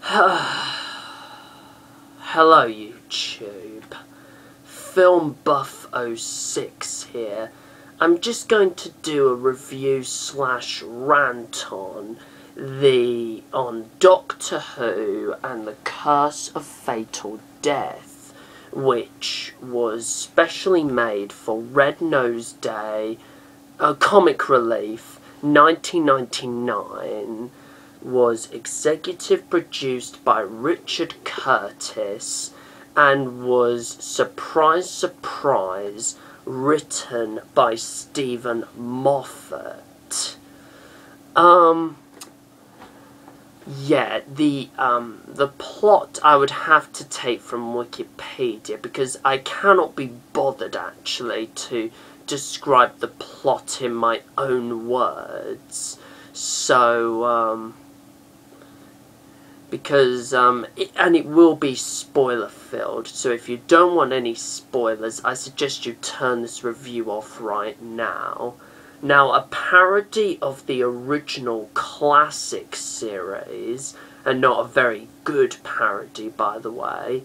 Hello YouTube, Film Buff 06 here. I'm just going to do a review / rant on Doctor Who and the Curse of Fatal Death, which was specially made for Red Nose Day, Comic Relief 1999. Was executive produced by Richard Curtis and was, surprise surprise, written by Steven Moffat. Yeah, the plot I would have to take from Wikipedia because I cannot be bothered actually to describe the plot in my own words. So, because it will be spoiler filled, so if you don't want any spoilers, I suggest you turn this review off right now. Now, a parody of the original classic series, and not a very good parody by the way,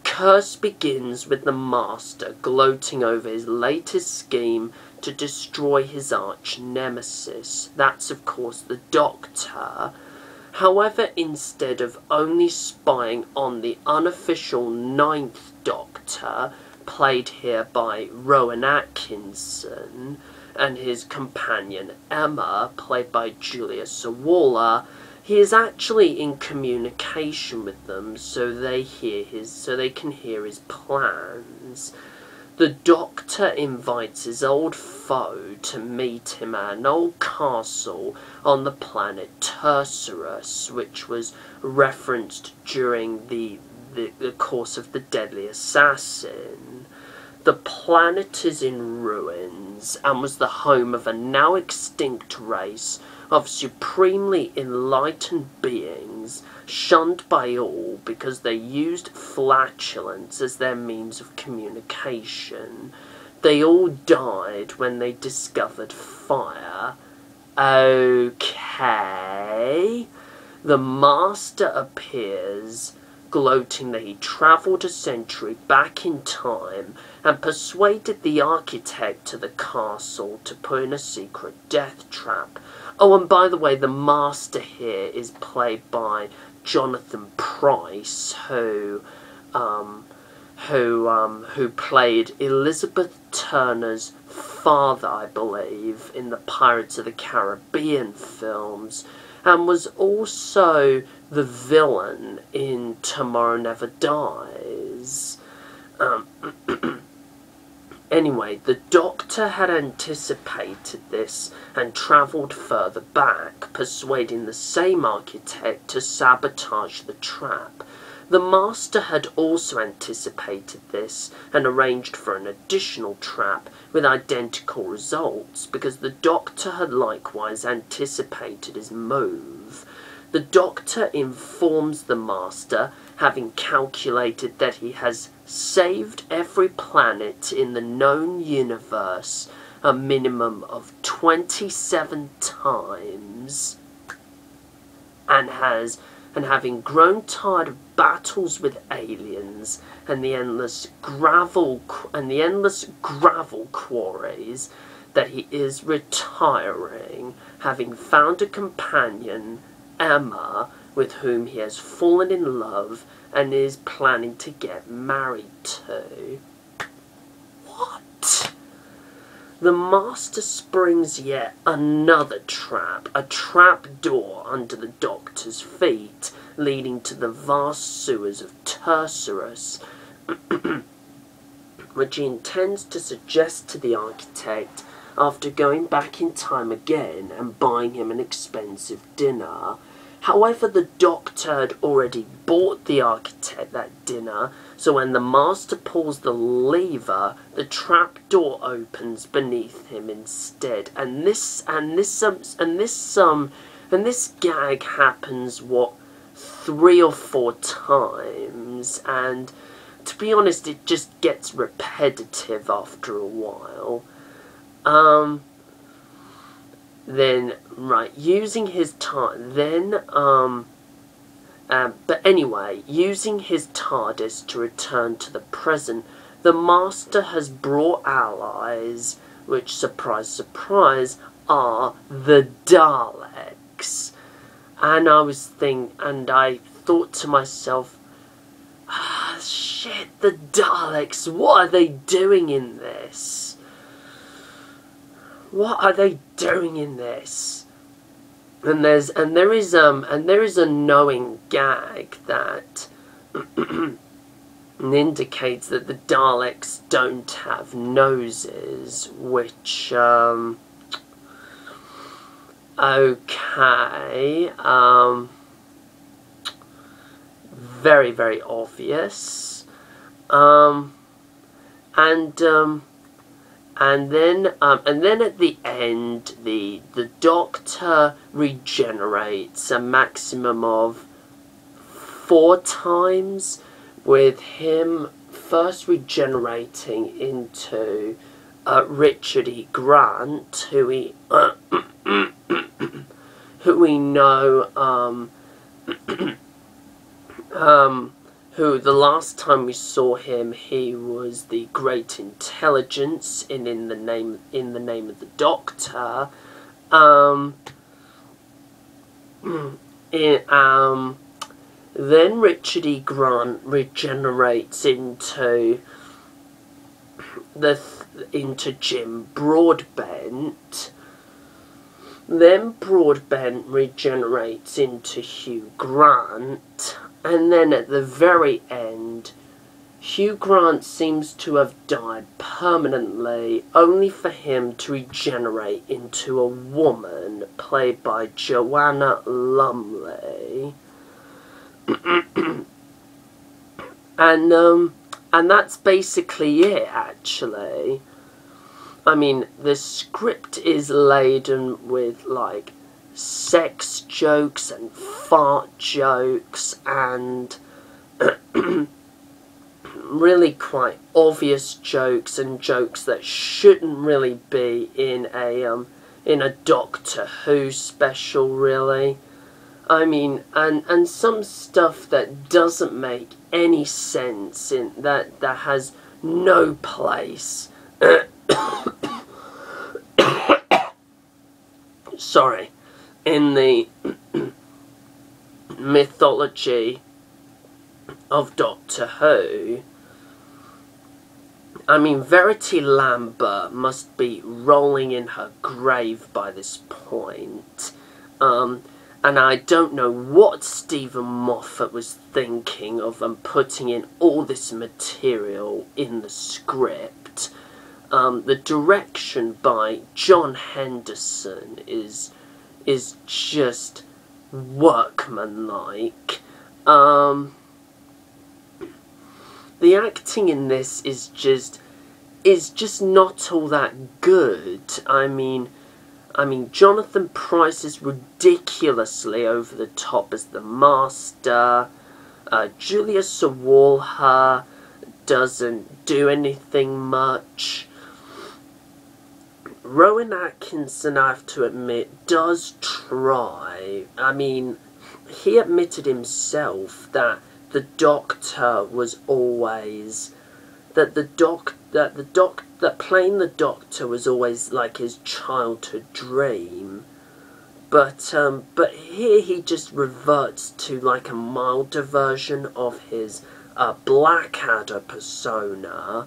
Curse begins with the Master gloating over his latest scheme to destroy his arch nemesis. That's of course the Doctor. However, instead of only spying on the unofficial 9th Doctor, played here by Rowan Atkinson, and his companion Emma, played by Julia Sawalha, he is actually in communication with them so they can hear his plans. The Doctor invites his old foe to meet him at an old castle on the planet Tercerus, which was referenced during the course of The Deadly Assassin. The planet is in ruins and was the home of a now extinct race of supremely enlightened beings, shunned by all because they used flatulence as their means of communication. They all died when they discovered fire. Okay. The Master appears, gloating that he travelled a century back in time and persuaded the architect to the castle to put in a secret death trap. Oh, and by the way, the Master here is played by Jonathan Pryce, who played Elizabeth Turner's father, I believe, in the Pirates of the Caribbean films, and was also the villain in Tomorrow Never Dies. Anyway, the Doctor had anticipated this and travelled further back, persuading the same architect to sabotage the trap. The Master had also anticipated this and arranged for an additional trap with identical results because the Doctor had likewise anticipated his move. The Doctor informs the Master, having calculated that he has saved every planet in the known universe a minimum of 27 times, and having grown tired of battles with aliens and the endless gravel quarries, that he is retiring, having found a companion, Emma, with whom he has fallen in love and is planning to get married to. What? The Master springs yet another trap, a trap door under the Doctor's feet, leading to the vast sewers of Tercerus, which he intends to suggest to the architect after going back in time again and buying him an expensive dinner. However, the Doctor had already bought the architect that dinner, so when the Master pulls the lever, the trapdoor opens beneath him instead. And this gag happens 3 or 4 times, and to be honest, it just gets repetitive after a while. Then, right, using his time, then But anyway, using his TARDIS to return to the present, the Master has brought allies, which, surprise, surprise, are the Daleks. And I thought to myself, shit, the Daleks, what are they doing in this? What are they doing in this? And there is a knowing gag that indicates that the Daleks don't have noses, which okay, very, very obvious, and then at the end, the Doctor regenerates a maximum of 4 times, with him first regenerating into Richard E. Grant, who we know, who the last time we saw him, he was the Great Intelligence in the name of the Doctor. Then Richard E. Grant regenerates into Jim Broadbent. Then Broadbent regenerates into Hugh Grant. And then at the very end, Hugh Grant seems to have died permanently, only for him to regenerate into a woman, played by Joanna Lumley. And that's basically it, actually. I mean, the script is laden with, like, sex jokes and fart jokes and really quite obvious jokes and jokes that shouldn't really be in a Doctor Who special, really. I mean, and some stuff that doesn't make any sense, in that has no place. Sorry. In the mythology of Doctor Who. I mean, Verity Lambert must be rolling in her grave by this point. And I don't know what Steven Moffat was thinking of putting in all this material in the script. The direction by John Henderson is just workmanlike. The acting in this is just not all that good. I mean, Jonathan Pryce is ridiculously over the top as the Master. Julia Sawalha doesn't do anything much. Rowan Atkinson, I have to admit, does try. I mean, he admitted himself that the Doctor was always... that playing the Doctor was always like his childhood dream. But here he just reverts to like a milder version of his Blackadder persona.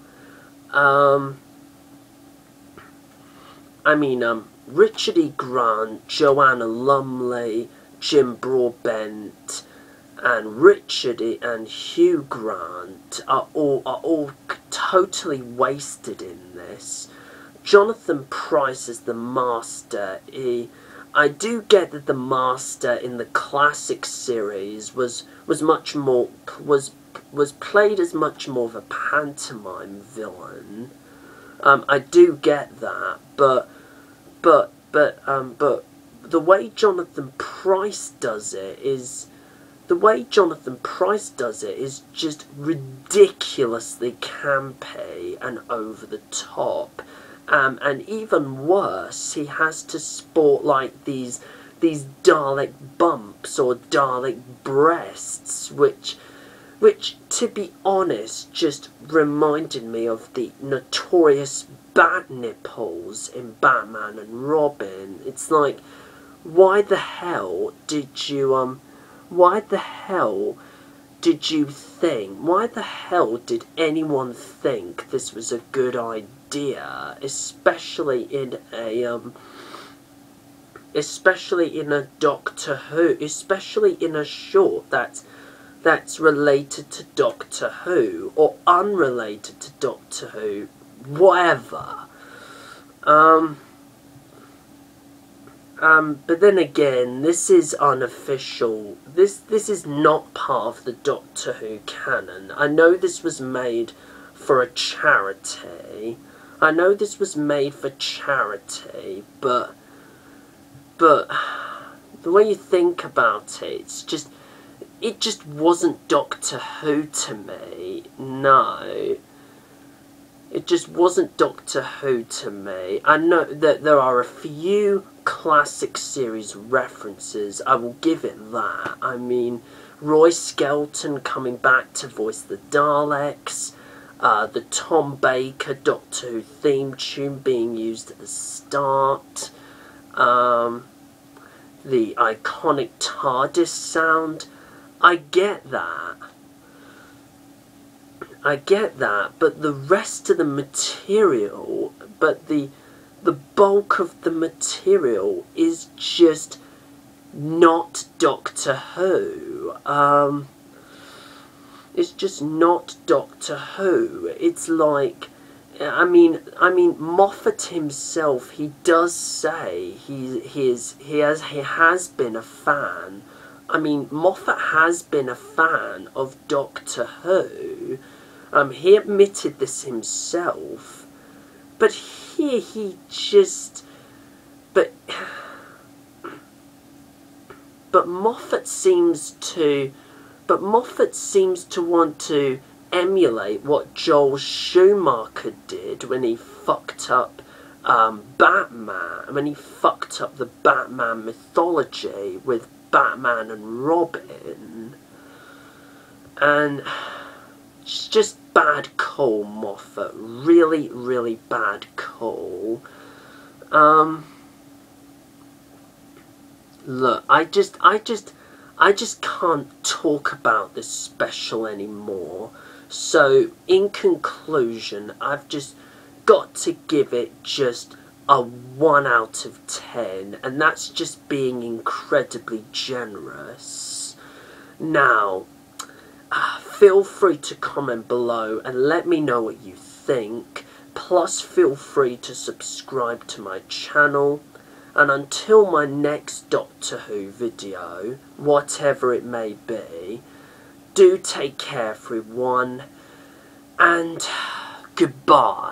I mean, Richard E. Grant, Joanna Lumley, Jim Broadbent, and Hugh Grant are all totally wasted in this. Jonathan Pryce as the Master. I do get that the Master in the classic series was played as much more of a pantomime villain. I do get that, but the way Jonathan Pryce does it is just ridiculously campy and over the top. And even worse, he has to sport like these these Dalek bumps or Dalek breasts, which, to be honest, just reminded me of the notorious bat nipples in Batman and Robin. It's like, why the hell did you anyone think this was a good idea, especially in a Doctor Who, especially in a short that's related to Doctor Who, or unrelated to Doctor Who, whatever. But then again, this is unofficial. This is not part of the Doctor Who canon. I know this was made for a charity. But the way you think about it, it just wasn't Doctor Who to me. No. It just wasn't Doctor Who to me. I know that there are a few classic series references, I will give it that. I mean, Roy Skelton coming back to voice the Daleks, the Tom Baker Doctor Who theme tune being used at the start, the iconic TARDIS sound. I get that, but the rest of the material, the bulk of the material is just not Doctor Who. It's just not Doctor Who. It's like, I mean, Moffat himself, he does say he has been a fan. I mean, Moffat has been a fan of Doctor Who. He admitted this himself. But here but Moffat seems to want to emulate what Joel Schumacher did when he fucked up Batman, when he fucked up the Batman mythology with Batman and Robin. And it's just bad call, Moffat. Really, really bad call. Look, I just can't talk about this special anymore. So, in conclusion, I've just got to give it just a 1 out of 10, and that's just being incredibly generous. Now, feel free to comment below and let me know what you think. Plus, feel free to subscribe to my channel. And until my next Doctor Who video, whatever it may be, do take care, everyone. And goodbye.